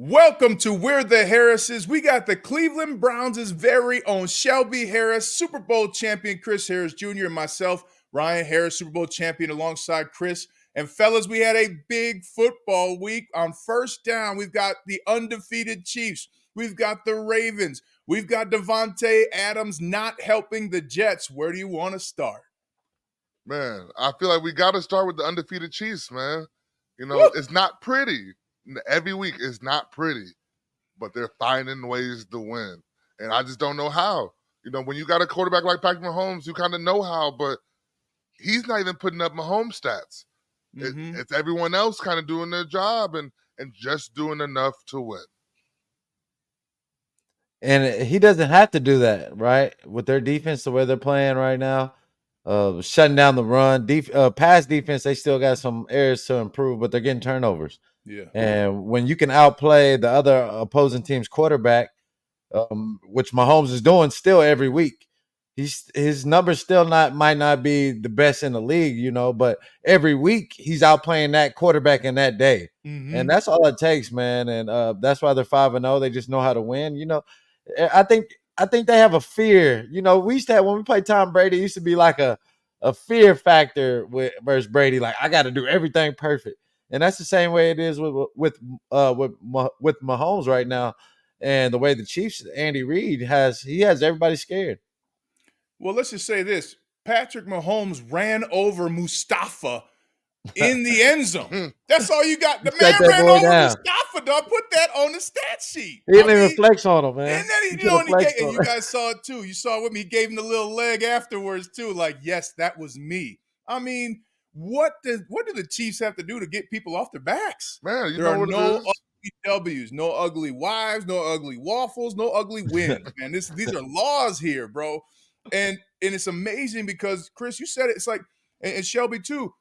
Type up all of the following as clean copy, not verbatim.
Welcome to We're the Harrises. We got the Cleveland Browns' very own Shelby Harris, Super Bowl champion Chris Harris Jr., and myself, Ryan Harris, Super Bowl champion alongside Chris. And fellas, we had a big football week. On first down, we've got the undefeated Chiefs. We've got the Ravens. We've got Davante Adams not helping the Jets. Where do you want to start? Man, I feel like we got to start with the undefeated Chiefs, man. Woo! It's not pretty. Every week is not pretty, but they're finding ways to win. And I just don't know how. When you got a quarterback like Patrick Mahomes, you kind of know how, but he's not even putting up Mahomes stats. It's everyone else kind of doing their job and just doing enough to win. And he doesn't have to do that, right? With their defense, the way they're playing right now, shutting down the run, pass defense, they still got some areas to improve, but they're getting turnovers. Yeah. And when you can outplay the other opposing team's quarterback, which Mahomes is doing still every week, his numbers still might not be the best in the league, but every week he's outplaying that quarterback in that day. And that's all it takes, man. And that's why they're 5-0. They just know how to win. I think they have a fear. We used to have, when we played Tom Brady, it used to be like a fear factor versus Brady. Like, I got to do everything perfect. And that's the same way it is with Mahomes right now, and the way the Chiefs, Andy Reid has everybody scared. Well, let's just say this: Patrick Mahomes ran over Mustafa in the end zone. That's all you got. The man ran over Mustafa, dog. Put that on the stat sheet. He didn't even flex on him, man. And then and you guys saw it too. You saw it with me. He gave him the little leg afterwards too. Like, yes, that was me. I mean, what do the Chiefs have to do to get people off their backs? Man, there are no ugly W's, no ugly wives, no ugly waffles, no ugly wins, man. These are laws here, bro. And it's amazing because, Chris, you said it. It's like, and Shelby too,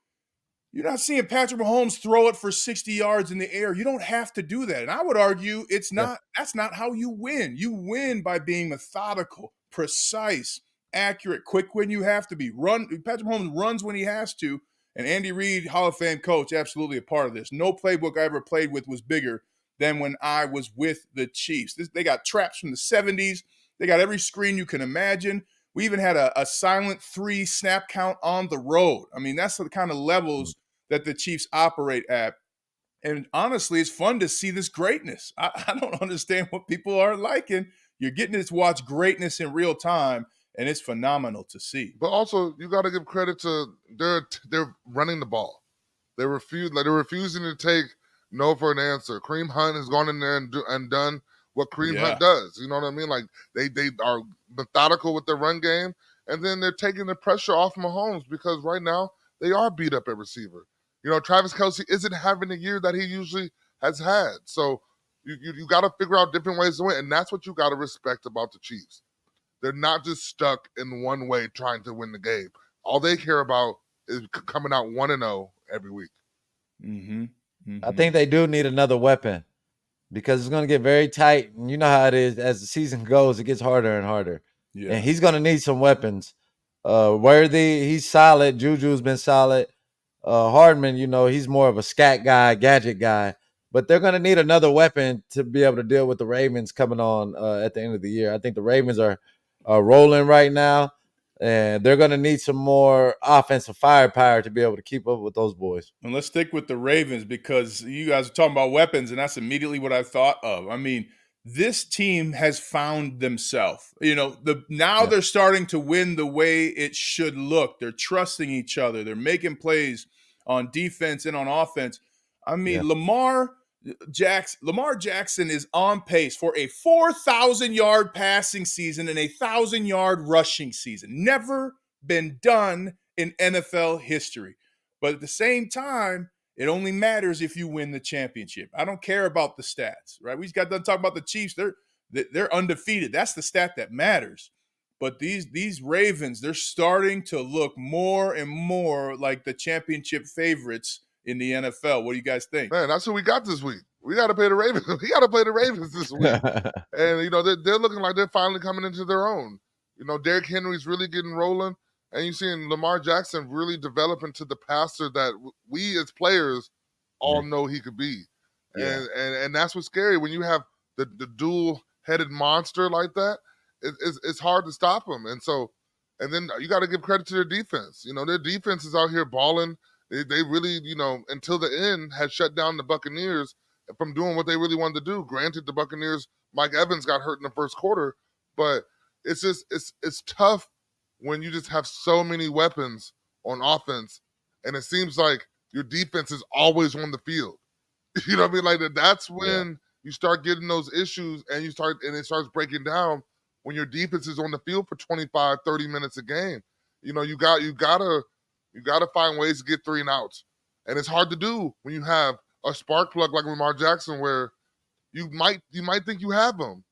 you're not seeing Patrick Mahomes throw it for 60 yards in the air. You don't have to do that. And I would argue that's not how you win. You win by being methodical, precise, accurate, quick when you have to be. Patrick Mahomes runs when he has to. And Andy Reid, Hall of Fame coach, absolutely a part of this. No playbook I ever played with was bigger than when I was with the Chiefs. They got traps from the 70s. They got every screen you can imagine. We even had a silent 3 snap count on the road. I mean, that's the kind of levels that the Chiefs operate at. And honestly, it's fun to see this greatness. I don't understand what people are liking. You're getting to watch greatness in real time, and it's phenomenal to see. But also, you got to give credit to they're running the ball. They're refusing to take no for an answer. Kareem Hunt has gone in there and done what Kareem Hunt does. You know what I mean? Like, they are methodical with their run game, and then they're taking the pressure off Mahomes because right now they are beat up at receiver. Travis Kelce isn't having the year that he usually has had. So you got to figure out different ways to win, and that's what you got to respect about the Chiefs. They're not just stuck in one way trying to win the game. All they care about is coming out 1-0 every week. I think they do need another weapon because it's going to get very tight. And you know how it is. As the season goes, it gets harder and harder. Yeah. And he's going to need some weapons. Worthy, he's solid. Juju's been solid. Hardman, he's more of a scat guy, gadget guy. But they're going to need another weapon to be able to deal with the Ravens coming on at the end of the year. I think the Ravens are rolling right now, and they're going to need some more offensive firepower to be able to keep up with those boys. And let's stick with the Ravens because you guys are talking about weapons, and that's immediately what I thought of. I mean, this team has found themselves. They're starting to win the way it should look. They're trusting each other. They're making plays on defense and on offense. I mean, Lamar Jackson is on pace for a 4,000-yard passing season and a 1,000-yard rushing season. Never been done in NFL history. But at the same time, it only matters if you win the championship. I don't care about the stats, right? We just got done talking about the Chiefs. They're undefeated. That's the stat that matters. But these Ravens, they're starting to look more and more like the championship favorites in the NFL. What do you guys think? Man, that's who we got this week. We got to play the Ravens. We got to play the Ravens this week. And, they're looking like they're finally coming into their own. Derrick Henry's really getting rolling. And you're seeing Lamar Jackson really develop into the passer that we as players all know he could be. And that's what's scary when you have the dual-headed monster like that. It's hard to stop them. And then you got to give credit to their defense. Their defense is out here balling. They really, until the end, had shut down the Buccaneers from doing what they really wanted to do. Granted, the Buccaneers, Mike Evans got hurt in the first quarter, but it's tough when you just have so many weapons on offense, and it seems like your defense is always on the field. You know what I mean? Like that's when you start getting those issues, and it starts breaking down when your defense is on the field for 25, 30 minutes a game. You gotta find ways to get 3 and outs. And it's hard to do when you have a spark plug like Lamar Jackson, where you might think you have him,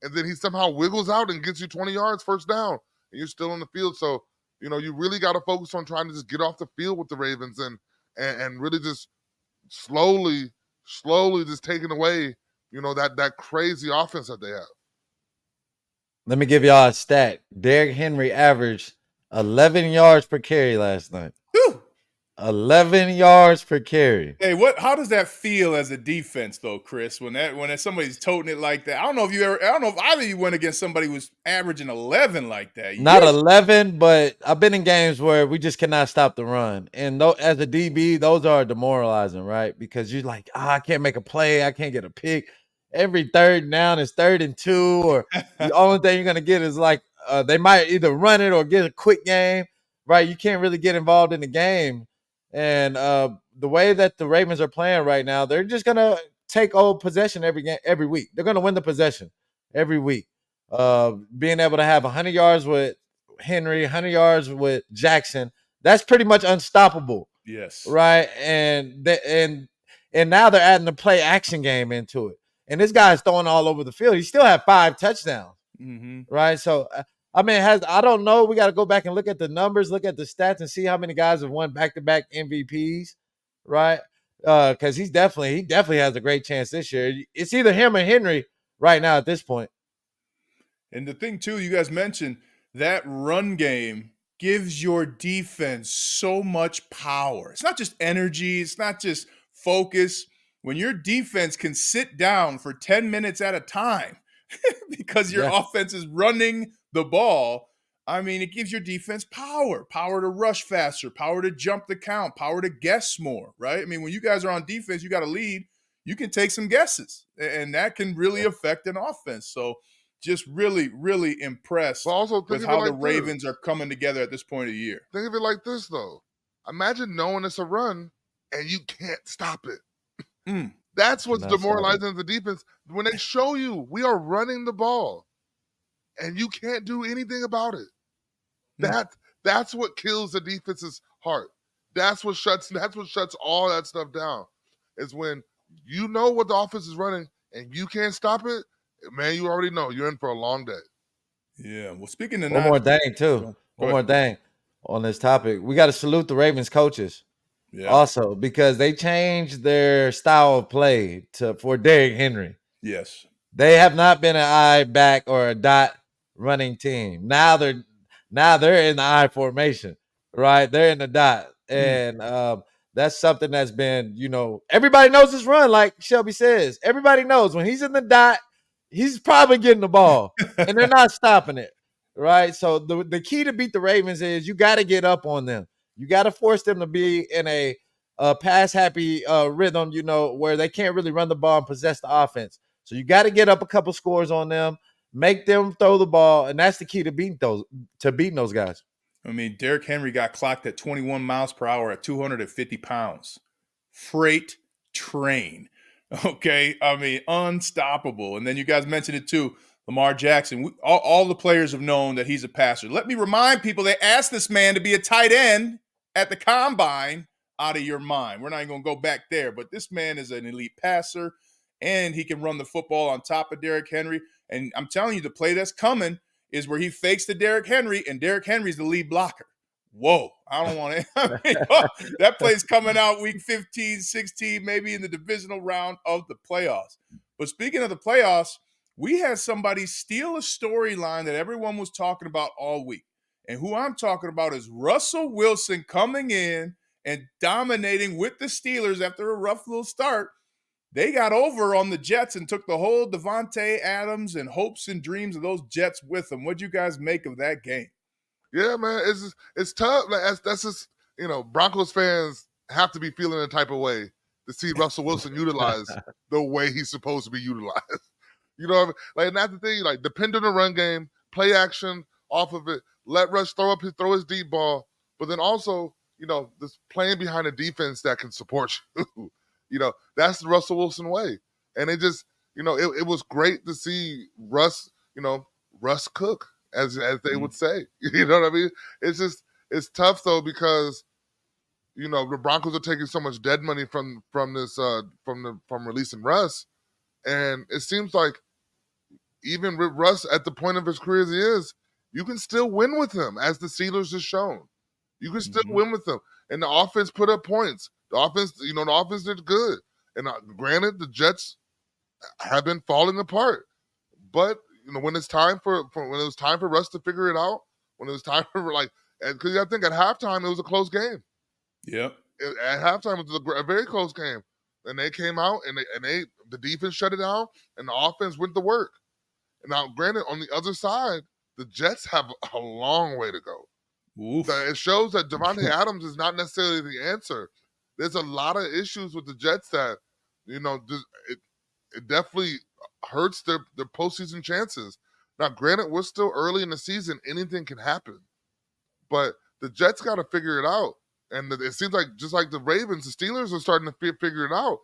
and then he somehow wiggles out and gets you 20 yards first down, and you're still on the field. So, you really got to focus on trying to just get off the field with the Ravens and really just slowly just taking away, that crazy offense that they have. Let me give y'all a stat. Derrick Henry averaged 11 yards per carry last night. Whew. 11 yards per carry. Hey, how does that feel as a defense though, Chris? When somebody's toting it like that? I don't know if either of you went against somebody who was averaging 11 like that. Not 11, but I've been in games where we just cannot stop the run. And as a DB, those are demoralizing, right? Because you're like, I can't make a play, I can't get a pick. Every third down is 3rd and 2, or the only thing you're gonna get is like they might either run it or get a quick game, right? You can't really get involved in the game. And the way that the Ravens are playing right now, they're just gonna take old possession every week. They're gonna win the possession every week. Being able to have 100 yards with Henry, 100 yards with Jackson, that's pretty much unstoppable. Yes. Right. And now they're adding the play action game into it. And this guy's throwing all over the field. He still had 5 touchdowns. Mm-hmm. Right. So, I don't know. We got to go back and look at the numbers, look at the stats, and see how many guys have won back-to-back MVPs. Right. Because he definitely has a great chance this year. It's either him or Henry right now at this point. And the thing, too, you guys mentioned, that run game gives your defense so much power. It's not just energy. It's not just focus. When your defense can sit down for 10 minutes at a time because your offense is running the ball, it gives your defense power to rush faster, power to jump the count, power to guess more, right? When you guys are on defense, you got a lead, you can take some guesses, and that can really affect an offense. So just really, really impressed with how the Ravens are coming together at this point of the year. Think of it like this, though. Imagine knowing it's a run and you can't stop it. That's what's demoralizing the defense. When they show you we are running the ball and you can't do anything about it. That's what kills the defense's heart. That's what shuts all that stuff down. Is when you know what the offense is running and you can't stop it. Man, you already know you're in for a long day. Yeah. Well, speaking of one more thing too. One more thing on this topic. We got to salute the Ravens coaches. Yeah. Also, because they changed their style of play for Derrick Henry. Yes. They have not been an eye back or a dot running team. Now they're in the eye formation, right? They're in the dot. And that's something that's been, everybody knows his run, like Shelby says. Everybody knows when he's in the dot, he's probably getting the ball, and they're not stopping it, right? So the key to beat the Ravens is you got to get up on them. You got to force them to be in a pass-happy rhythm, where they can't really run the ball and possess the offense. So you got to get up a couple scores on them, make them throw the ball, and that's the key to beating those guys. Derrick Henry got clocked at 21 miles per hour at 250 pounds. Freight train. Okay, unstoppable. And then you guys mentioned it too, Lamar Jackson. All the players have known that he's a passer. Let me remind people, they asked this man to be a tight end at the combine. Out of your mind. We're not even going to go back there, but this man is an elite passer, and he can run the football on top of Derrick Henry. And I'm telling you, the play that's coming is where he fakes to Derrick Henry, and Derrick Henry's the lead blocker. Whoa, I don't want to. That play's coming out week 15, 16, maybe in the divisional round of the playoffs. But speaking of the playoffs, we had somebody steal a storyline that everyone was talking about all week. And who I'm talking about is Russell Wilson coming in and dominating with the Steelers after a rough little start. they got over on the Jets and took the whole Davante Adams and hopes and dreams of those Jets with them. What'd you guys make of that game? Yeah, man, it's tough. Like that's just Broncos fans have to be feeling a type of way to see Russell Wilson utilized the way he's supposed to be utilized. You know what I mean? Like, and that's the thing. Like, depend on the run game, play action off of it. Let Russ throw his deep ball, but then also, this playing behind a defense that can support you. That's the Russell Wilson way. And it just, it was great to see Russ cook, as they would say. You know what I mean? It's tough though, because the Broncos are taking so much dead money from releasing Russ, and it seems like even with Russ at the point of his career as he is, you can still win with him, as the Steelers has shown. You can still win with him, and the offense put up points. The offense did good, and granted, the Jets have been falling apart, but when it's time when it was time for Russ to figure it out, when it was time for because I think at halftime it was a close game. Yep. At halftime it was a very close game, and they came out and the defense shut it down, and the offense went to work. And now, granted, on the other side, the Jets have a long way to go. It shows that Davante Adams is not necessarily the answer. There's a lot of issues with the Jets that it definitely hurts their postseason chances. Now, granted, we're still early in the season. Anything can happen. But the Jets got to figure it out. And it seems like, just like the Ravens, the Steelers are starting to figure it out.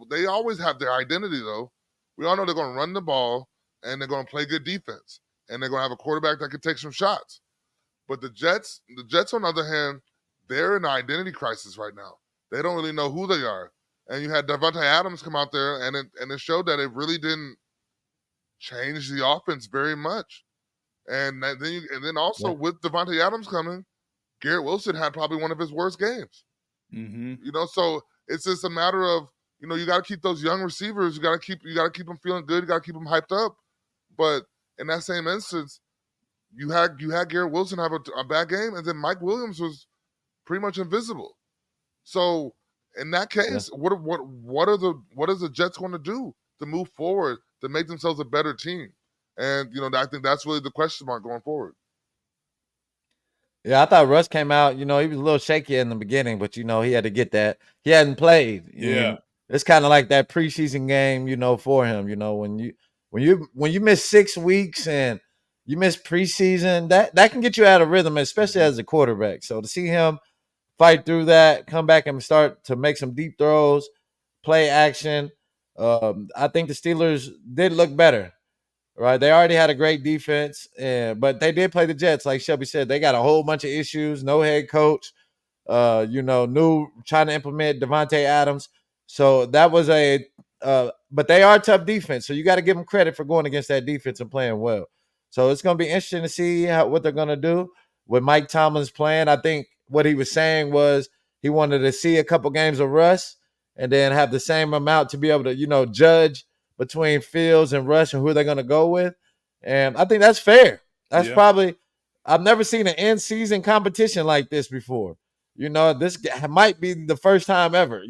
They always have their identity, though. We all know they're going to run the ball, and they're going to play good defense. And they're going to have a quarterback that can take some shots. But the Jets, on the other hand, they're in an identity crisis right now. They don't really know who they are. And you had Davante Adams come out there, and it showed that it really didn't change the offense very much. And then also with Davante Adams coming, Garrett Wilson had probably one of his worst games. So it's just a matter of you got to keep those young receivers. You got to keep them feeling good. You got to keep them hyped up. But in that same instance, you had Garrett Wilson have a bad game, and then Mike Williams was pretty much invisible. So in that case, what are the Jets going to do to move forward to make themselves a better team? And I think that's really the question mark going forward. Yeah, I thought Russ came out, he was a little shaky in the beginning, but he had to get that. He hadn't played. Yeah. It's kind of like that preseason game, for him. When you miss 6 weeks and you miss preseason, that can get you out of rhythm, especially as a quarterback. So to see him fight through that, come back and start to make some deep throws, play action, I think the Steelers did look better. Right, they already had a great defense, but they did play the Jets. Like Shelby said, they got a whole bunch of issues. No head coach, new trying to implement Davante Adams. So that was but they are a tough defense. So you got to give them credit for going against that defense and playing well. So it's going to be interesting to see what they're going to do with Mike Tomlin's plan. I think what he was saying was he wanted to see a couple games of Russ and then have the same amount to be able to, judge between Fields and Rush and who they're going to go with. And I think that's fair. That's probably – I've never seen an in-season competition like this before. This might be the first time ever,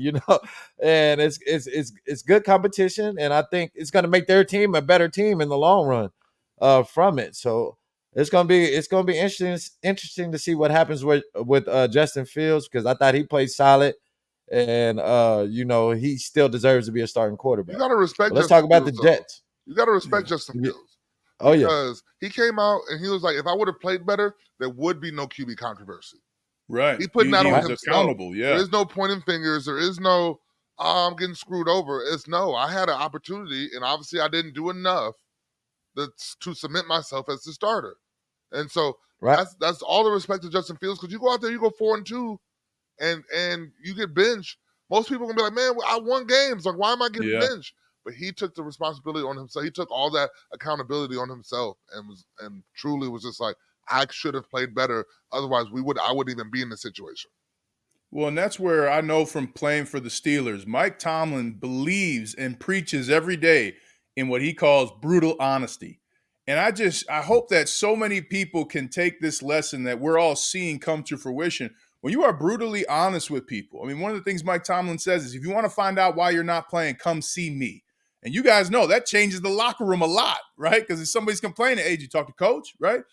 and it's good competition, and I think it's going to make their team a better team in the long run from it. So it's going to be interesting to see what happens with Justin Fields, because I thought he played solid. And he still deserves to be a starting quarterback. You got to respect. Let's talk about the Jets. You got to respect Justin Fields. Oh yeah, because he came out and he was like, "If I would have played better, there would be no QB controversy." Right. He putting that on himself. Accountable. Yeah. There is no pointing fingers. There is no, I'm getting screwed over. It's no, I had an opportunity, and obviously I didn't do enough to cement myself as the starter. And so that's all the respect to Justin Fields, because you go out there, you go 4-2. And you get benched. Most people are going to be like, man, I won games. Like, why am I getting benched? But he took the responsibility on himself. He took all that accountability on himself and truly was just like, I should have played better. Otherwise, I wouldn't even be in this situation. Well, and that's where I know from playing for the Steelers, Mike Tomlin believes and preaches every day in what he calls brutal honesty. And I hope that so many people can take this lesson that we're all seeing come to fruition. when you are brutally honest with people, I mean, one of the things Mike Tomlin says is if you want to find out why you're not playing, come see me. And you guys know that changes the locker room a lot, right? Because if somebody's complaining, hey, did you talk to coach, right?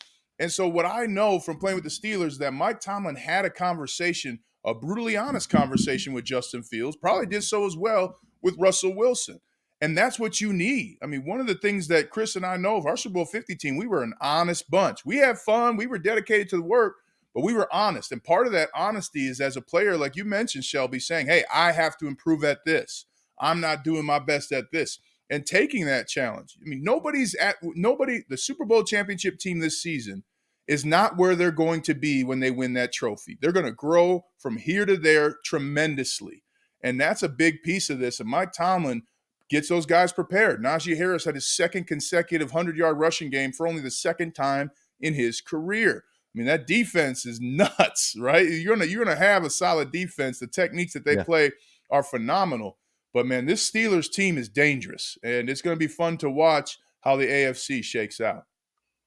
And so what I know from playing with the Steelers is that Mike Tomlin had a conversation, a brutally honest conversation with Justin Fields, probably did so as well with Russell Wilson. And that's what you need. I mean, one of the things that Chris and I know of our Super Bowl 50 team, we were an honest bunch. We had fun. We were dedicated to the work, but we were honest. And part of that honesty is as a player, like you mentioned, Shelby, saying, hey, I have to improve at this. I'm not doing my best at this. And taking that challenge. I mean, the Super Bowl championship team this season is not where they're going to be when they win that trophy. They're going to grow from here to there tremendously. And that's a big piece of this. And Mike Tomlin gets those guys prepared. Najee Harris had his second consecutive 100-yard rushing game for only the second time in his career. I mean, that defense is nuts, right? You're gonna have a solid defense. The techniques that they play are phenomenal. But, man, this Steelers team is dangerous, and it's going to be fun to watch how the AFC shakes out.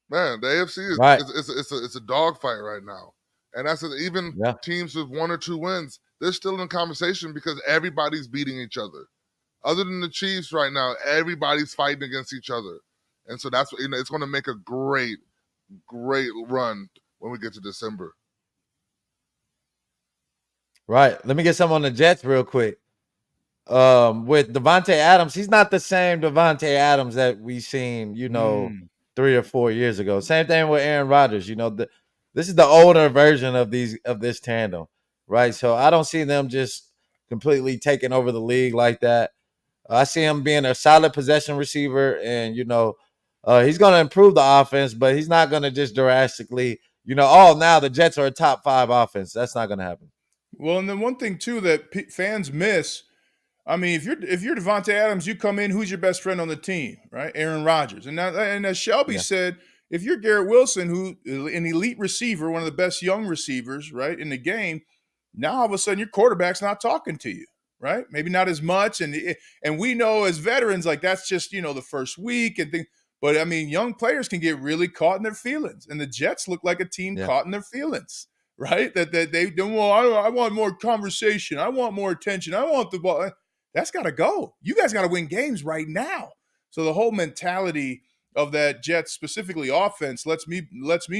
Man, the AFC is it's a dogfight right now. And that's even teams with 1 or 2 wins, they're still in conversation because everybody's beating each other. Other than the Chiefs right now, everybody's fighting against each other. And so that's it's going to make a great run when we get to December. Right. Let me get some on the Jets real quick. With Davante Adams, he's not the same Davante Adams that we seen, 3 or 4 years ago. Same thing with Aaron Rodgers. This is the older version of this tandem, right? So I don't see them just completely taking over the league like that. I see him being a solid possession receiver, and he's going to improve the offense, but he's not going to just drastically, now the Jets are a top 5 offense. That's not going to happen. Well, and then one thing too that fans miss. I mean, if you're Davante Adams, you come in. Who's your best friend on the team, right? Aaron Rodgers. And as Shelby said, if you're Garrett Wilson, who an elite receiver, one of the best young receivers, right, in the game, now all of a sudden your quarterback's not talking to you, right? Maybe not as much. And we know as veterans, like that's just the first week and things. But I mean, young players can get really caught in their feelings, and the Jets look like a team caught in their feelings. Right? That they don't. Well, I want more conversation. I want more attention. I want the ball. That's got to go. You guys got to win games right now. So the whole mentality of that Jets, specifically offense, lets me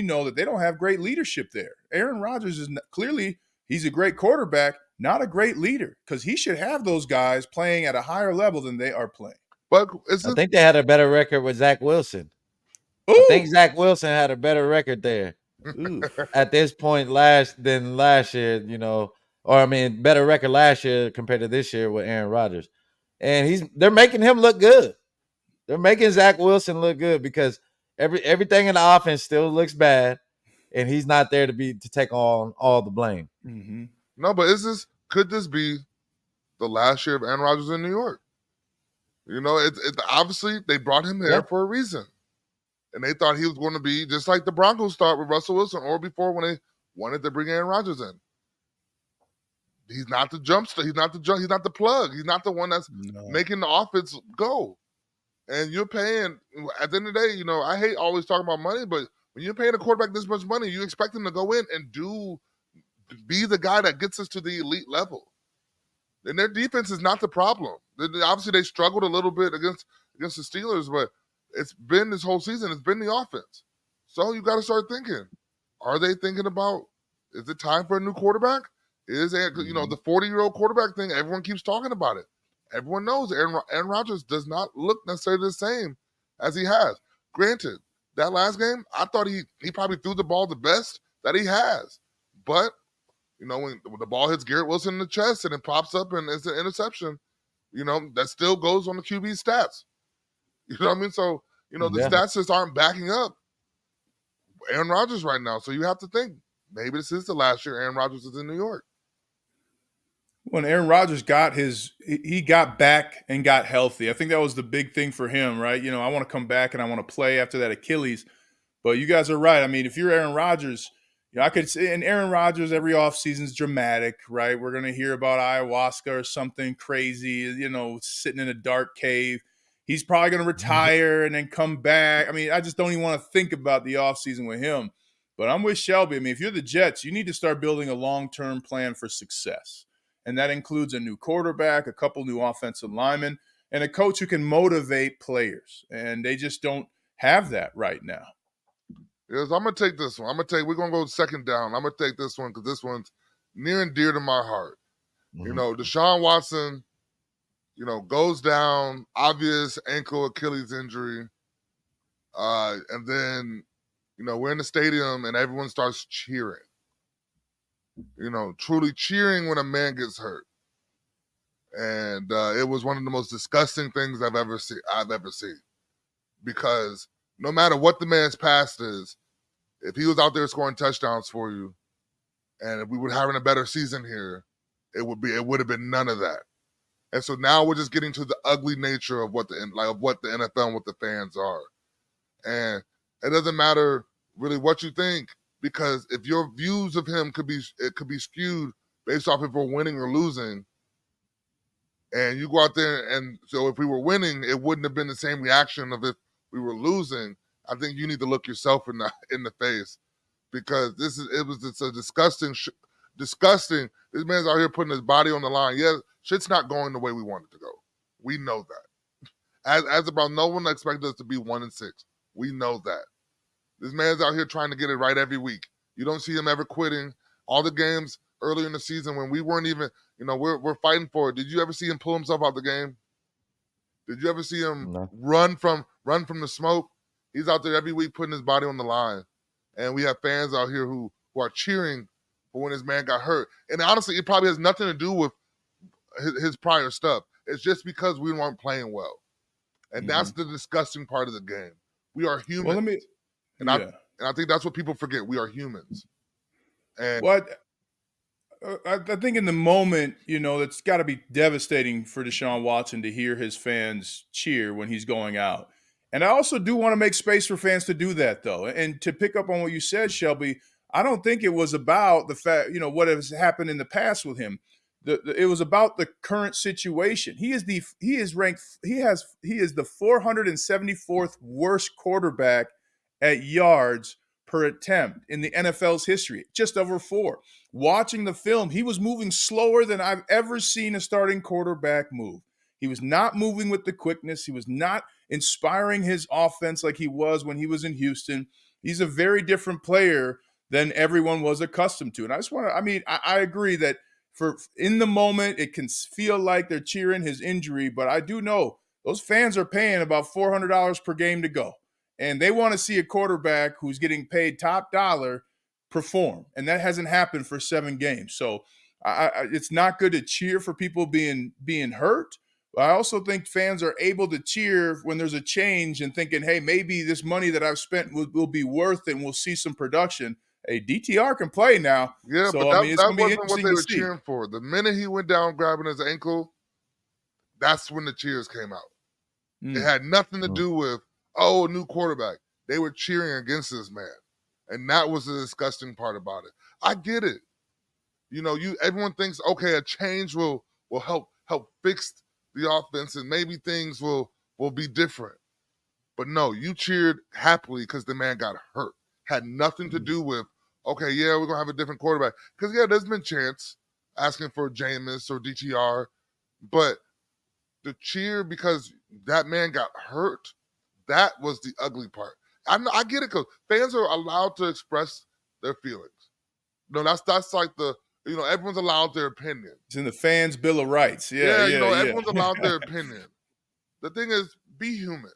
know that they don't have great leadership there. Aaron Rodgers is clearly he's a great quarterback, not a great leader, because he should have those guys playing at a higher level than they are playing. But I think they had a better record with Zach Wilson. Ooh. I think Zach Wilson had a better record there at this point last year, better record last year compared to this year with Aaron Rodgers. And they're making him look good. They're making Zach Wilson look good because everything in the offense still looks bad, and he's not there to take on all the blame. Mm-hmm. No, but could this be the last year of Aaron Rodgers in New York? Obviously they brought him there for a reason. And they thought he was going to be just like the Broncos thought with Russell Wilson or before when they wanted to bring Aaron Rodgers in. He's not the jumpster. He's not the plug. He's not the one that's making the offense go. And you're paying, at the end of the day, I hate always talking about money, but when you're paying a quarterback this much money, you expect him to go in and be the guy that gets us to the elite level. And their defense is not the problem. Obviously, they struggled a little bit against the Steelers, but it's been this whole season. It's been the offense. So you got to start thinking. Are they thinking about, is it time for a new quarterback? The 40-year-old quarterback thing, everyone keeps talking about it. Everyone knows Aaron Rodgers does not look necessarily the same as he has. Granted, that last game, I thought he probably threw the ball the best that he has. But, when the ball hits Garrett Wilson in the chest and it pops up and it's an interception, that still goes on the QB stats. You know what I mean? So, the stats just aren't backing up Aaron Rodgers right now. So you have to think, maybe this is the last year Aaron Rodgers is in New York. When Aaron Rodgers he got back and got healthy. I think that was the big thing for him, right? I want to come back and I want to play after that Achilles. But you guys are right. I mean, if you're Aaron Rodgers, I could say, and Aaron Rodgers every offseason is dramatic, right? We're going to hear about ayahuasca or something crazy, sitting in a dark cave. He's probably going to retire and then come back. I mean, I just don't even want to think about the offseason with him. But I'm with Shelby. I mean, if you're the Jets, you need to start building a long-term plan for success. And that includes a new quarterback, a couple new offensive linemen, and a coach who can motivate players. And they just don't have that right now. Yes, I'm going to take this one. We're going to go second down. I'm going to take this one because this one's near and dear to my heart. Mhm. Deshaun Watson, goes down, obvious ankle Achilles injury. And then, we're in the stadium and everyone starts cheering. Truly cheering when a man gets hurt. And it was one of the most disgusting things I've ever seen. Because no matter what the man's past is, if he was out there scoring touchdowns for you, and if we were having a better season here, it would have been none of that. And so now we're just getting to the ugly nature of what the NFL and what the fans are. And it doesn't matter really what you think, because if your views of him could be skewed based off if we're winning or losing, and you go out there and so if we were winning, it wouldn't have been the same reaction of if we were losing. I think you need to look yourself in the face, because it's a disgusting. This man's out here putting his body on the line. Yeah, shit's not going the way we want it to go. We know that. As about no one expected us to be 1-6. We know that. This man's out here trying to get it right every week. You don't see him ever quitting. All the games earlier in the season when we weren't even, we're fighting for it. Did you ever see him pull himself out the game? Did you ever see him run from the smoke? He's out there every week putting his body on the line. And we have fans out here who are cheering for when his man got hurt. And honestly, it probably has nothing to do with his prior stuff. It's just because we weren't playing well. And that's the disgusting part of the game. We are humans. Well, I think that's what people forget. We are humans. And I think in the moment, it's got to be devastating for Deshaun Watson to hear his fans cheer when he's going out. And I also do want to make space for fans to do that, though. And to pick up on what you said, Shelby, I don't think it was about the fact, what has happened in the past with him. It was about the current situation. He is the 474th worst quarterback at yards per attempt in the NFL's history, just over 4. Watching the film, he was moving slower than I've ever seen a starting quarterback move. He was not moving with the quickness. He was not inspiring his offense like he was when he was in Houston. He's a very different player than everyone was accustomed to. And I agree that for in the moment, it can feel like they're cheering his injury, but I do know those fans are paying about $400 per game to go. And they want to see a quarterback who's getting paid top dollar perform. And that hasn't happened for 7 games. So it's not good to cheer for people being hurt. I also think fans are able to cheer when there's a change and thinking, hey, maybe this money that I've spent will be worth it and we'll see some production. Hey, DTR can play now. Yeah, so, but that it's going to be wasn't what interesting they to were see. cheering for. The minute he went down grabbing his ankle, that's when the cheers came out. It had nothing to do with, a new quarterback. They were cheering against this man. And that was the disgusting part about it. I get it. Everyone thinks, okay, a change will help fix the offense and maybe things will be different. But no, you cheered happily because the man got hurt. Had nothing to do with, okay, yeah, we're going to have a different quarterback. Because, yeah, there's been chance asking for Jameis or DTR. But the cheer because that man got hurt, that was the ugly part. I get it because fans are allowed to express their feelings. That's like everyone's allowed their opinion. It's in the fans' Bill of Rights. Yeah. Everyone's allowed their opinion. The thing is, be human.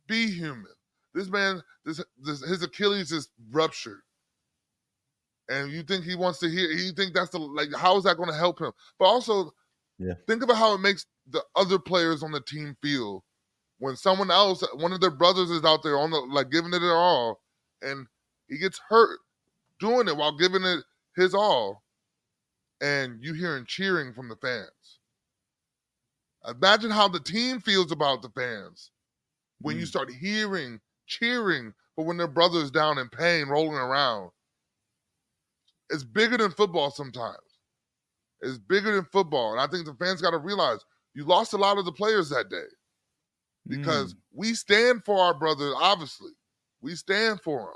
Be human. This man, his Achilles is ruptured. And you think he wants to hear, you think that's how is that going to help him? But also, think about how it makes the other players on the team feel when someone else, one of their brothers is out there giving it their all, and he gets hurt doing it while giving it his all, and you hearing cheering from the fans. Imagine how the team feels about the fans when you start hearing cheering for when their brother's down in pain, rolling around. It's bigger than football sometimes. It's bigger than football. And I think the fans got to realize you lost a lot of the players that day. Because we stand for our brothers, obviously. We stand for them.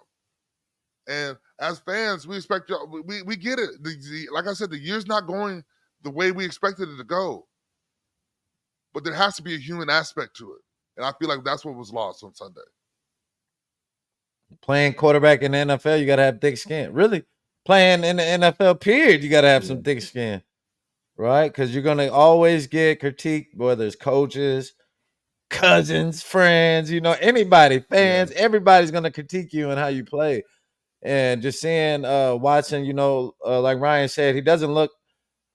And as fans, we expect y'all. We get it. Like I said, the year's not going the way we expected it to go. But there has to be a human aspect to it, and I feel like that's what was lost on Sunday. Playing quarterback in the NFL, you got to have thick skin. Really, playing in the NFL, period, you got to have some thick skin, right? Because you're gonna always get critiqued, whether it's coaches, cousins, friends, anybody, fans. Everybody's gonna critique you and how you play. And just seeing Watson, like Ryan said, he doesn't look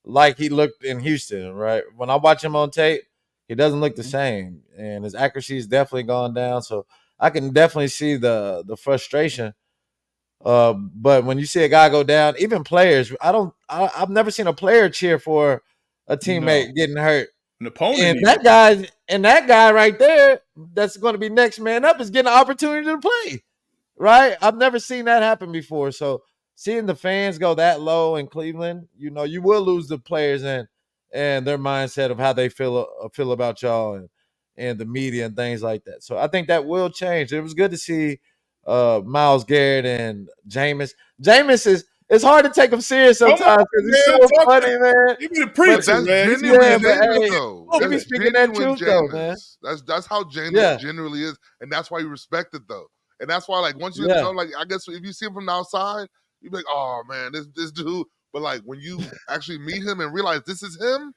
like he looked in Houston, right? When I watch him on tape, he doesn't look the same, and his accuracy has definitely gone down. So I can definitely see the frustration. But when you see a guy go down, even players, I've never seen a player cheer for a teammate getting hurt. An opponent, and that guy right there, that's going to be next man up, is getting an opportunity to play. Right? I've never seen that happen before. So seeing the fans go that low in Cleveland, you will lose the players and their mindset of how they feel about y'all and the media and things like that. So I think that will change. It was good to see Myles Garrett and Jameis. Jameis it's hard to take him serious sometimes because he's so funny, man. Give me the preacher, man. Genuine Jameis, though. Let me speaking that truth, though, man. That's how Jameis generally is, and that's why you respect it, though. And that's why, like, once you know, like, I guess if you see him from the outside, you'd be like, oh, man, this dude. But, like, when you actually meet him and realize this is him,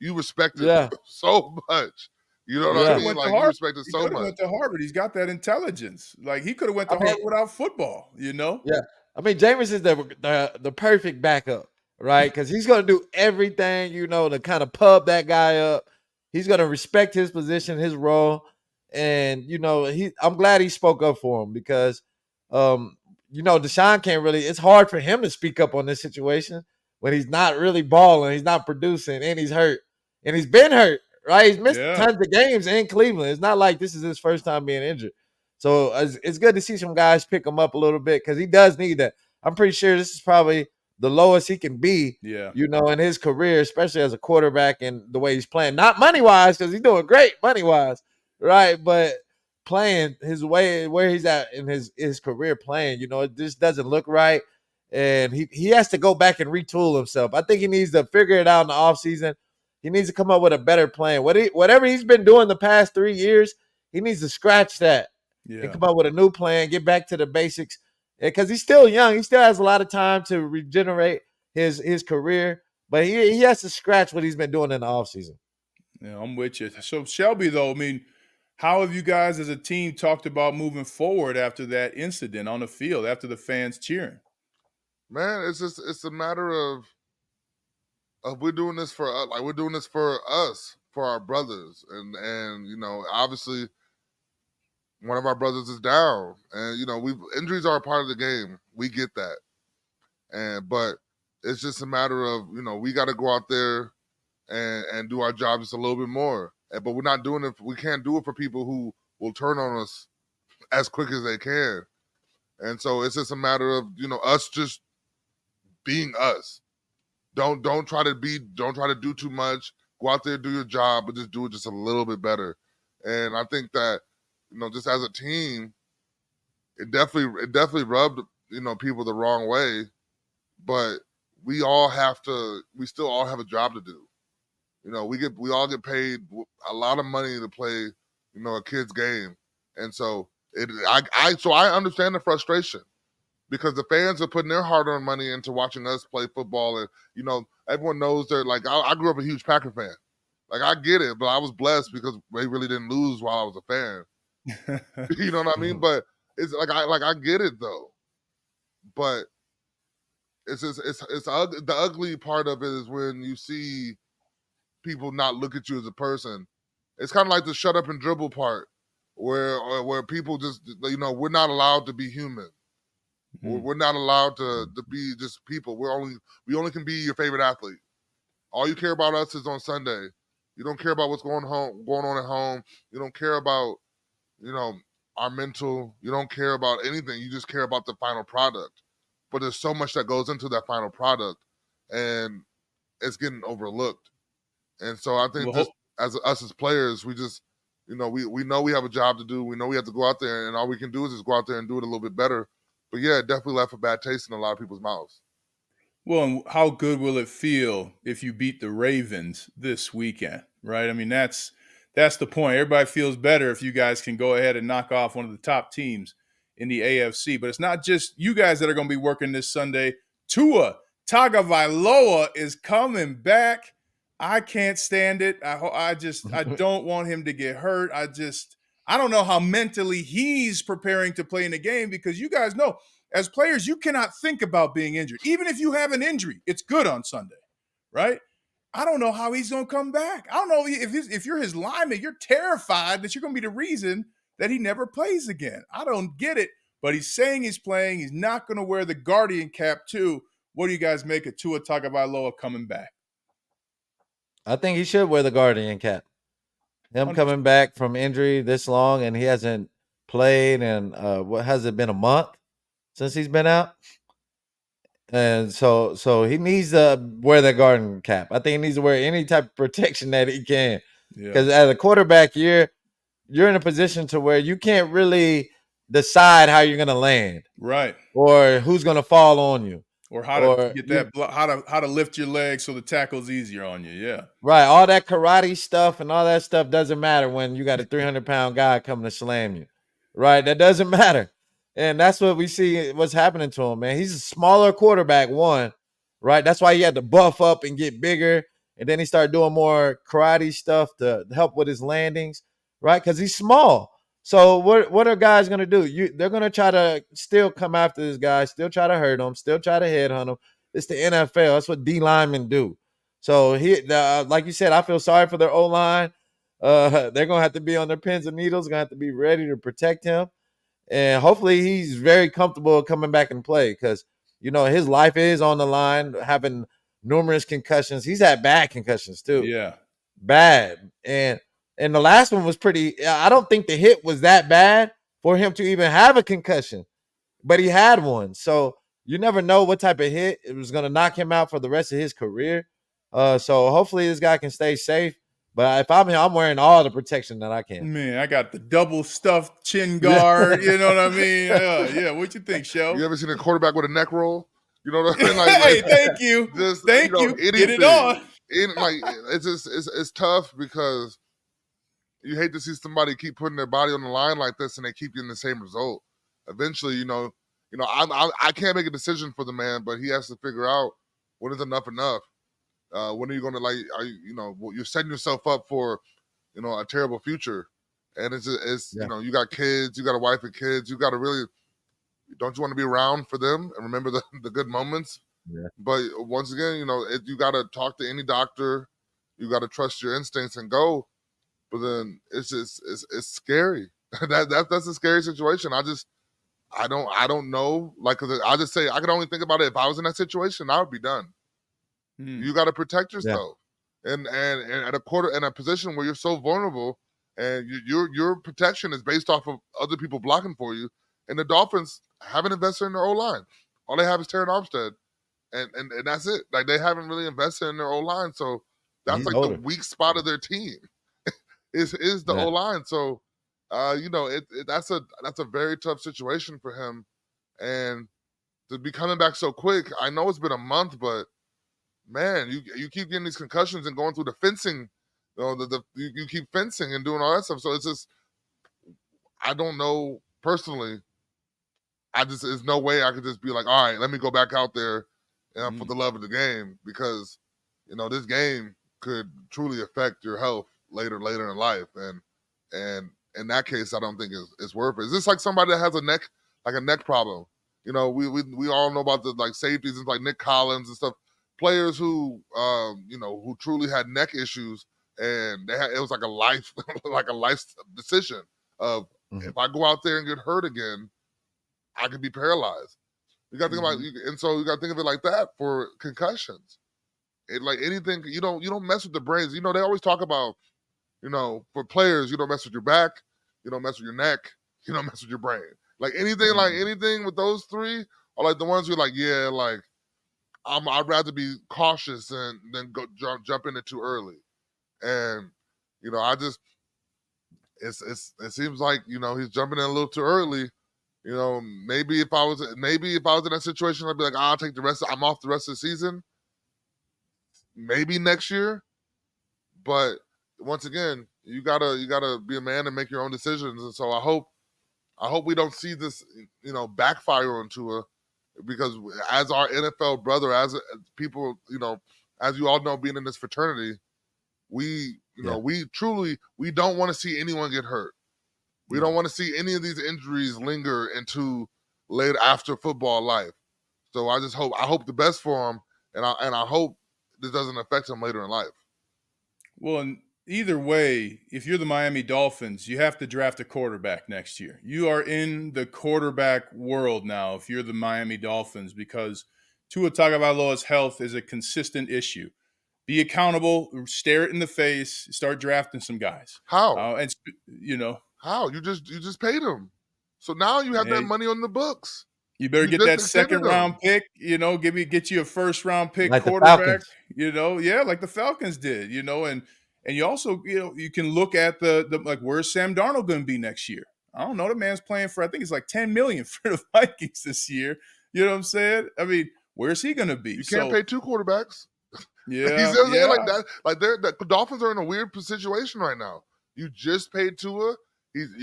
you respect it so much. You know what I mean? Like, you respect it so much. He went to Harvard. He's got that intelligence. Like, he could have went to Harvard without football, Yeah. I mean, Jameis is the perfect backup, right? Because he's going to do everything, to kind of pub that guy up. He's going to respect his position, his role. And, I'm glad he spoke up for him because, Deshaun can't really, it's hard for him to speak up on this situation when he's not really balling, he's not producing, and he's hurt. And he's been hurt, right? He's missed tons of games in Cleveland. It's not like this is his first time being injured. So it's good to see some guys pick him up a little bit because he does need that. I'm pretty sure this is probably the lowest he can be, in his career, especially as a quarterback and the way he's playing. Not money-wise, because he's doing great money-wise, right? But playing his way, where he's at in his career playing, it just doesn't look right. And he has to go back and retool himself. I think he needs to figure it out in the offseason. He needs to come up with a better plan. Whatever he's been doing the past 3 years, he needs to scratch that and come up with a new plan, get back to the basics. Because he's still young. He still has a lot of time to regenerate his career. But he has to scratch what he's been doing in the offseason. Yeah, I'm with you. So, Shelby, though, I mean, how have you guys as a team talked about moving forward after that incident on the field, after the fans cheering? Man, it's a matter of we're doing this for us, for our brothers. And obviously one of our brothers is down. And, injuries are a part of the game. We get that. But it's just a matter of, we got to go out there and do our job just a little bit more. But we're not doing it. We can't do it for people who will turn on us as quick as they can. And so it's just a matter of, us just being us. Don't try to do too much. Go out there, do your job, but just do it just a little bit better. And I think that, just as a team, it definitely rubbed, people the wrong way. But we still all have a job to do. We all get paid a lot of money to play, a kid's game. And so I understand the frustration because the fans are putting their hard-earned money into watching us play football. And, everyone knows they're like, I grew up a huge Packer fan. Like, I get it, but I was blessed because they really didn't lose while I was a fan. You know what I mean? But it's like I get it though. But it's the ugly part of it is when you see people not look at you as a person. It's kind of like the shut up and dribble part, where people just we're not allowed to be human. We're not allowed to be just people. We only can be your favorite athlete. All you care about us is on Sunday. You don't care about what's going on at home. You don't care about our mental. You don't care about anything. You just care about the final product. But there's so much that goes into that final product, and it's getting overlooked. And so I think as players, we just, we know we have a job to do. We know we have to go out there, and all we can do is just go out there and do it a little bit better. But yeah, it definitely left a bad taste in a lot of people's mouths. Well, and how good will it feel if you beat the Ravens this weekend, right? I mean, that's the point. Everybody feels better if you guys can go ahead and knock off one of the top teams in the AFC. But it's not just you guys that are going to be working this Sunday. Tua Tagovailoa is coming back. I can't stand it. I don't want him to get hurt. I don't know how mentally he's preparing to play in the game, because you guys know, as players, you cannot think about being injured. Even if you have an injury, it's good on Sunday, right? I don't know how he's going to come back. I don't know if you're his lineman, you're terrified that you're going to be the reason that he never plays again. I don't get it, but he's saying he's playing. He's not going to wear the Guardian cap too. What do you guys make of Tua Tagovailoa coming back? I think he should wear the Guardian cap. Him 100%. coming back from injury this long, and he hasn't played in what has it been, a month since he's been out? And so he needs to wear the Guardian cap. I think he needs to wear any type of protection that he can. Because as a quarterback, you're in a position to where you can't really decide how you're going to land, right, or who's going to fall on you, or how to get that how to lift your legs so the tackle's easier on you. Yeah, right. All that karate stuff and all that stuff doesn't matter when you got a 300-pound guy coming to slam you, right? That doesn't matter. And that's what we see what's happening to him, man. He's a smaller quarterback, one, right? That's why he had to buff up and get bigger. And then he started doing more karate stuff to help with his landings, right? Because he's small. So what are guys going to do? They're going to try to still come after this guy, still try to hurt him, still try to headhunt him. It's the NFL. That's what D linemen do. So like you said, I feel sorry for their O-line. They're going to have to be on their pins and needles, going to have to be ready to protect him. And hopefully he's very comfortable coming back and play, because, his life is on the line, having numerous concussions. He's had bad concussions too. Yeah. Bad. And the last one was pretty, I don't think the hit was that bad for him to even have a concussion, but he had one. So you never know what type of hit it was going to knock him out for the rest of his career. So hopefully this guy can stay safe. But if I'm him, I'm wearing all the protection that I can. Man, I got the double stuffed chin guard. You know what I mean? Yeah. What you think, Shell? You ever seen a quarterback with a neck roll? You know what I mean? Hey, thank you. Thank you. Get it on. It's tough, because you hate to see somebody keep putting their body on the line like this and they keep getting the same result. Eventually, I can't make a decision for the man, but he has to figure out when is enough. When are you going to you're setting yourself up for, a terrible future. And you got kids, you got a wife and kids, you got to really, don't you want to be around for them and remember the good moments? Yeah. But once again, you got to talk to any doctor, you got to trust your instincts and go. But then it's scary. That's a scary situation. I don't know. Like, I just say, I could only think about it. If I was in that situation, I would be done. You got to protect yourself, and at a position where you're so vulnerable, and your protection is based off of other people blocking for you. And the Dolphins haven't invested in their O-line. All they have is Terran Armstead, and that's it. Like, they haven't really invested in their O-line, so that's the weak spot of their team is the O-line. So, that's a very tough situation for him, and to be coming back so quick. I know it's been a month, but man, you keep getting these concussions and going through the fencing. You keep fencing and doing all that stuff. So it's just, I don't know personally. There's no way I could just be like, all right, let me go back out there for the love of the game, because this game could truly affect your health later in life, and in that case, I don't think it's worth it. Is this like somebody that has a neck problem? We all know about the safeties and like Nick Collins and stuff. Players who who truly had neck issues, and it was like a life decision of, if I go out there and get hurt again, I could be paralyzed. You got to think about, and so you got to think of it like that for concussions. Like anything, you don't mess with the brains. They always talk about, for players, you don't mess with your back, you don't mess with your neck, you don't mess with your brain. Like anything, anything with those three are like the ones you're like, yeah, like, I'd rather be cautious than go jump in it too early. And it seems like he's jumping in a little too early. You know, maybe if I was in that situation, I'd be like, I'll take I'm off the rest of the season. Maybe next year. But once again, you gotta be a man and make your own decisions. And so I hope we don't see this, backfire on Tua, because as our NFL brother, as people, as you all know, being in this fraternity, we don't want to see anyone get hurt. We don't want to see any of these injuries linger into late after football life. So I hope the best for him, and I hope this doesn't affect him later in life. Well, and either way, if you're the Miami Dolphins, you have to draft a quarterback next year. You are in the quarterback world now if you're the Miami Dolphins, because Tua Tagovailoa's health is a consistent issue. Be accountable, stare it in the face, start drafting some guys. How? How? You just paid him. So now you have that money on the books. You better get that second round pick, get you a first round pick like quarterback, like the Falcons did, and you also, you can look at the like, where's Sam Darnold going to be next year? I don't know. The man's playing for, I think it's like $10 million for the Vikings this year. You know what I'm saying? I mean, where's he going to be? You can't pay two quarterbacks. Yeah. He's like that. Like the Dolphins are in a weird situation right now. You just paid Tua. He's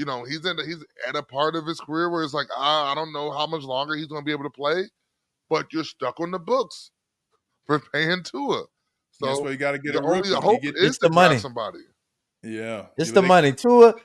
at a part of his career where it's like, I don't know how much longer he's going to be able to play, but you're stuck on the books for paying Tua. So that's why you got to get a rookie. rookie. Hope is to money. Somebody. Yeah, it's the money. Tua's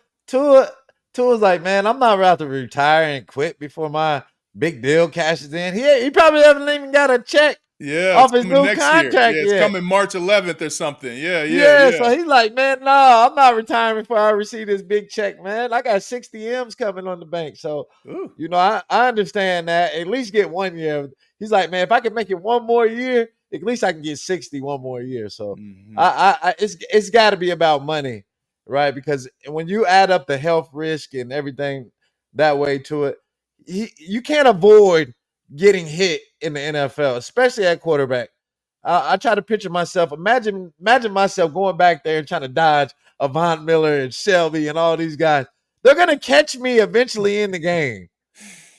like, man, I'm not about to retire and quit before my big deal cashes in. He probably haven't even got a check. Yeah, off his new contract. Yeah, it's coming March 11th or something. Yeah. So he's like, man, no, I'm not retiring before I receive this big check, man. I got 60 M's coming on the bank. So, I understand that. At least get 1 year. He's like, man, if I can make it one more year, at least I can get 60 one more year. So it's got to be about money, right? Because when you add up the health risk and everything that way to it, you can't avoid getting hit in the NFL, especially at quarterback. I try to picture myself. Imagine myself going back there and trying to dodge Von Miller and Shelby and all these guys. They're gonna catch me eventually in the game,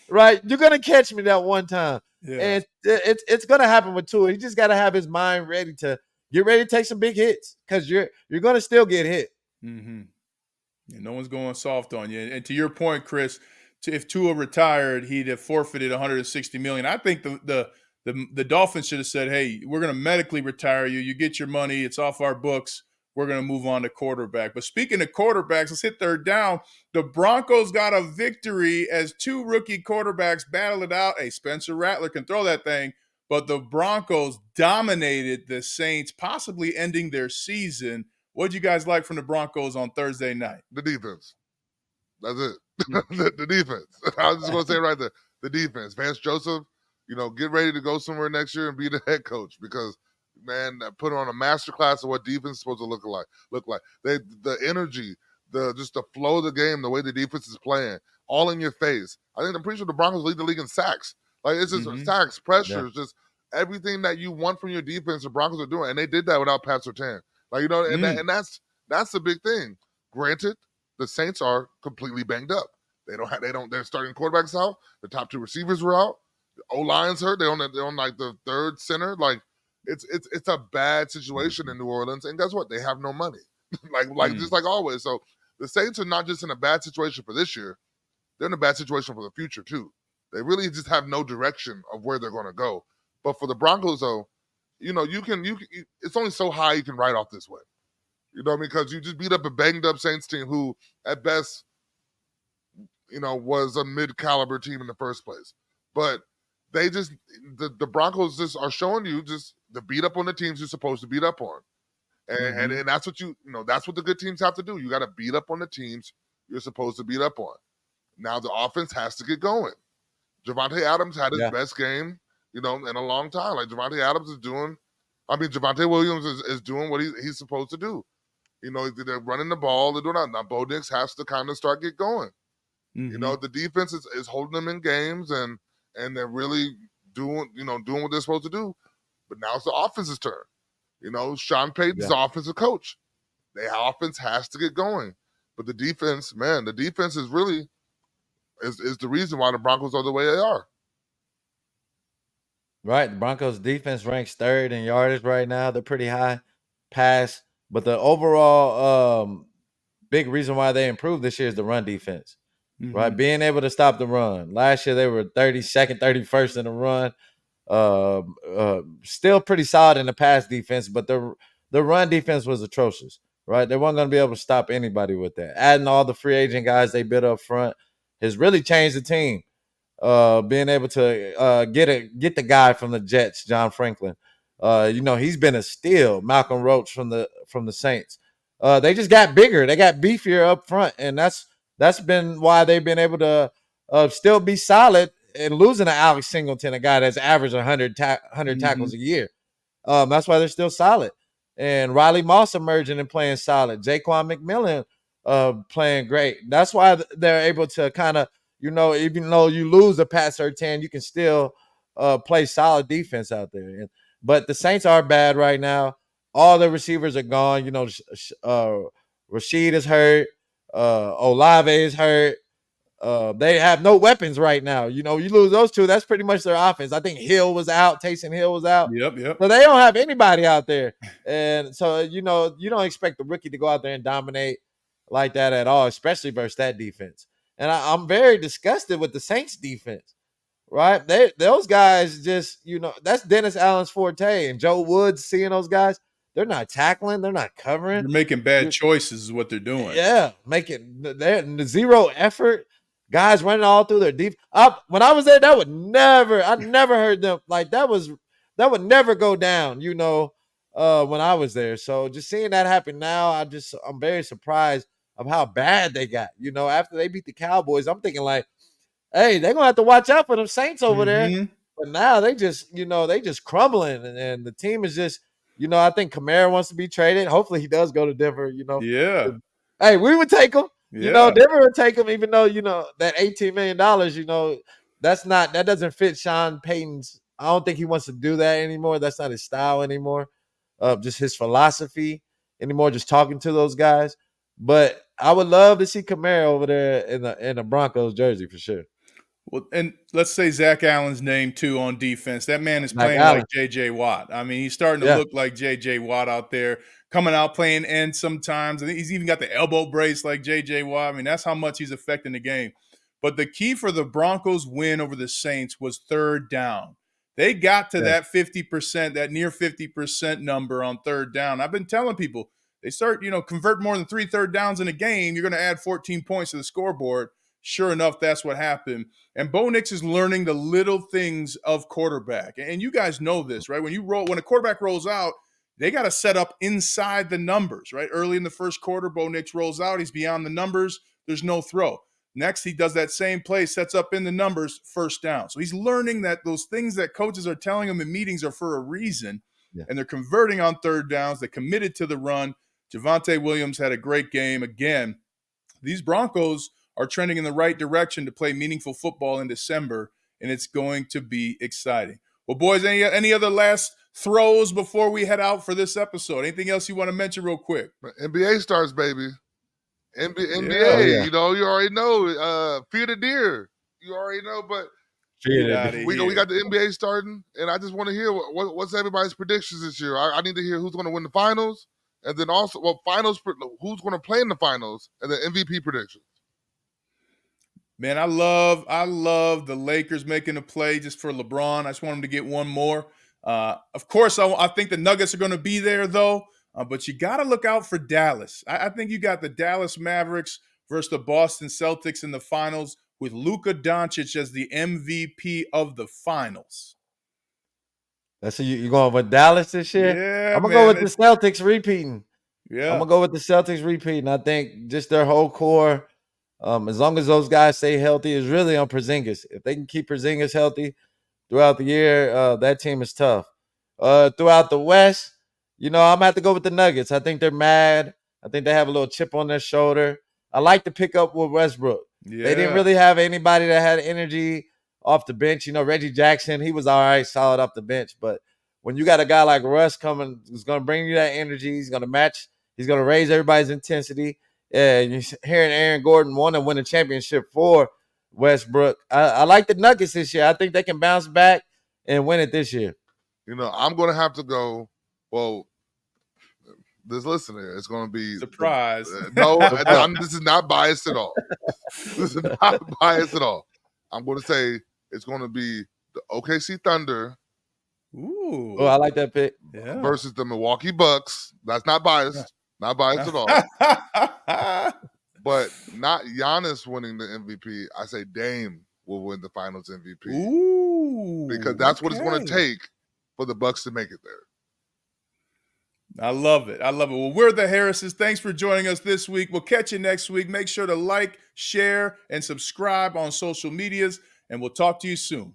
right? You're gonna catch me that one time, and it's gonna happen with Tua. He just got to have his mind ready to take some big hits, because you're gonna still get hit. Mm-hmm. Yeah, no one's going soft on you. And to your point, Chris, if Tua retired, he'd have forfeited $160 million. I think the Dolphins should have said, hey, we're going to medically retire you. You get your money. It's off our books. We're going to move on to quarterback. But speaking of quarterbacks, let's hit third down. The Broncos got a victory as two rookie quarterbacks battled it out. Hey, Spencer Rattler can throw that thing. But the Broncos dominated the Saints, possibly ending their season. What'd you guys like from the Broncos on Thursday night? The defense. That's it. the defense. I was just going to say right there. The defense. Vance Joseph, get ready to go somewhere next year and be the head coach, because, man, put on a masterclass of what defense is supposed to look like. The energy, just the flow of the game, the way the defense is playing, all in your face. I'm pretty sure the Broncos lead the league in sacks. Like, it's just sacks, pressures, just everything that you want from your defense. The Broncos are doing, and they did that without Pat Surtain. Like, and that's the big thing. Granted, the Saints are completely banged up. Their starting quarterbacks out. The top two receivers were out. The O-line's hurt. They're on like the third center. Like, it's a bad situation in New Orleans. And guess what? They have no money. Just like always. So the Saints are not just in a bad situation for this year. They're in a bad situation for the future too. They really just have no direction of where they're going to go. But for the Broncos, though, you can it's only so high you can ride off this way. Because you just beat up a banged up Saints team who, at best, was a mid-caliber team in the first place. But they just, the Broncos just are showing you just to beat up on the teams you're supposed to beat up on. And that's what that's what the good teams have to do. You got to beat up on the teams you're supposed to beat up on. Now the offense has to get going. Davante Adams had his best game, in a long time. Like, Davante Williams is doing what he's supposed to do. They're running the ball. They're doing that. Now, Bo Nix has to kind of get going. The defense is holding them in games, and they're really doing what they're supposed to do. But now it's the offense's turn. Sean Payton's the offensive coach. The offense has to get going. But the defense is really, is the reason why the Broncos are the way they are. Right. The Broncos defense ranks third in yardage right now. They're pretty high pass. But the overall big reason why they improved this year is the run defense. Right. Being able to stop the run. Last year they were 32nd, 31st in the run. Still pretty solid in the pass defense, but the run defense was atrocious. Right. They weren't going to be able to stop anybody with that. Adding all the free agent guys they bid up front has really changed the team. Being able to get the guy from the Jets, John Franklin. He's been a steal. Malcolm Roach from the Saints. They just got bigger. They got beefier up front, and that's been why they've been able to still be solid and losing to Alex Singleton, a guy that's averaged 100 tackles a year. That's why they're still solid. And Riley Moss emerging and playing solid. Jaquan McMillan playing great. That's why they're able to kind of, even though you lose a Pat Surtain, you can still play solid defense out there. But the Saints are bad right now. All the receivers are gone. Rashid is hurt. Olave is hurt. They have no weapons right now. You lose those two, that's pretty much their offense. I think Hill was out. Taysom Hill was out. Yep. So they don't have anybody out there. And so, you don't expect the rookie to go out there and dominate like that at all, especially versus that defense. And I'm very disgusted with the Saints defense, right? Those guys just, that's Dennis Allen's forte. And Joe Woods, seeing those guys, they're not tackling. They're not covering. They're making bad choices is what they're doing. Yeah, they're zero effort. Guys running all through their deep. When I was there, I never heard them that would never go down. When I was there. So just seeing that happen now, I'm very surprised of how bad they got. After they beat the Cowboys, I'm thinking hey, they're gonna have to watch out for them Saints over there. But now they just crumbling, and the team is just. I think Kamara wants to be traded. Hopefully he does go to Denver. Yeah. Hey, we would take him. Yeah. Denver would take him, even though that $18 million. That doesn't fit Sean Payton's. I don't think he wants to do that anymore. That's not his style anymore. Just his philosophy anymore. Just talking to those guys. But I would love to see Kamara over there in the Broncos jersey for sure. Well, and let's say Zach Allen's name too on defense. That man is playing like J.J. Watt. I mean, he's starting to look like J.J. Watt out there, coming out playing end sometimes. I think he's even got the elbow brace like J.J. Watt. I mean, that's how much he's affecting the game. But the key for the Broncos' win over the Saints was third down. They got to that 50%, that near 50% number on third down. I've been telling people, they start, convert more than 3 third downs in a game, you're going to add 14 points to the scoreboard. Sure enough, that's what happened. And Bo Nix is learning the little things of quarterback. And you guys know this, right? When a quarterback rolls out, they got to set up inside the numbers, right? Early in the first quarter, Bo Nix rolls out. He's beyond the numbers. There's no throw. Next, he does that same play, sets up in the numbers, first down. So he's learning that those things that coaches are telling him in meetings are for a reason, and they're converting on third downs. They committed to the run. Javonte Williams had a great game. Again, these Broncos are trending in the right direction to play meaningful football in December, and it's going to be exciting. Well, boys, any other last throws before we head out for this episode? Anything else you want to mention real quick? NBA starts, baby. NBA, you already know. Fear the deer. You already know, but we got the NBA starting, and I just want to hear what's everybody's predictions this year. I need to hear who's going to win the finals, and then also who's going to play in the finals, and then MVP predictions. Man, I love the Lakers making a play just for LeBron. I just want him to get one more. Of course, I think the Nuggets are going to be there, though. But you got to look out for Dallas. I think you got the Dallas Mavericks versus the Boston Celtics in the finals with Luka Doncic as the MVP of the finals. That's you going with Dallas this year? Yeah, I'm going to go with the Celtics repeating. Yeah. I'm going to go with the Celtics repeating. I think just their whole core, as long as those guys stay healthy, is really on Porzingis. If they can keep Porzingis healthy throughout the year, that team is tough. Throughout the West, I'm going to have to go with the Nuggets. I think they're mad. I think they have a little chip on their shoulder. I like to pick up with Westbrook. Yeah. They didn't really have anybody that had energy off the bench. Reggie Jackson, he was all right, solid off the bench. But when you got a guy like Russ coming, who's going to bring you that energy, he's going to match, he's going to raise everybody's intensity. And you're hearing Aaron Gordon want to win a championship for Westbrook. I like the Nuggets this year. I think they can bounce back and win it this year. You know, I'm going to have to go. Well, this listener is going to be surprise. This is not biased at all. This is not biased at all. I'm going to say it's going to be the OKC Thunder. Ooh, I like that pick. Versus the Milwaukee Bucks. That's not biased. Not biased at all. But not Giannis winning the MVP. I say Dame will win the Finals MVP. Ooh, because that's what it's going to take for the Bucks to make it there. I love it. I love it. Well, we're the Harrises. Thanks for joining us this week. We'll catch you next week. Make sure to like, share, and subscribe on social medias, and we'll talk to you soon.